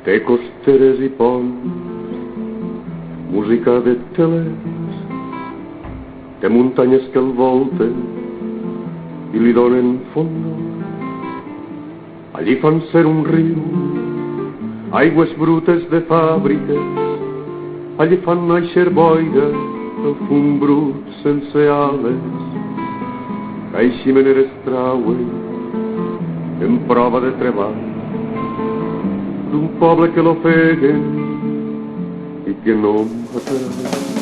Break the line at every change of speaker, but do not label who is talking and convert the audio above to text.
Té costeres i ponts, música de telers, té muntanyes que el volten i li donen fondor. Allí fan ser un riu, aigües brutes de fàbriques, allí fan naixer boira, el fum brut sense ales, que així meneres trauen en prova de treball d'un poble que l'ofeguen i que no matarà.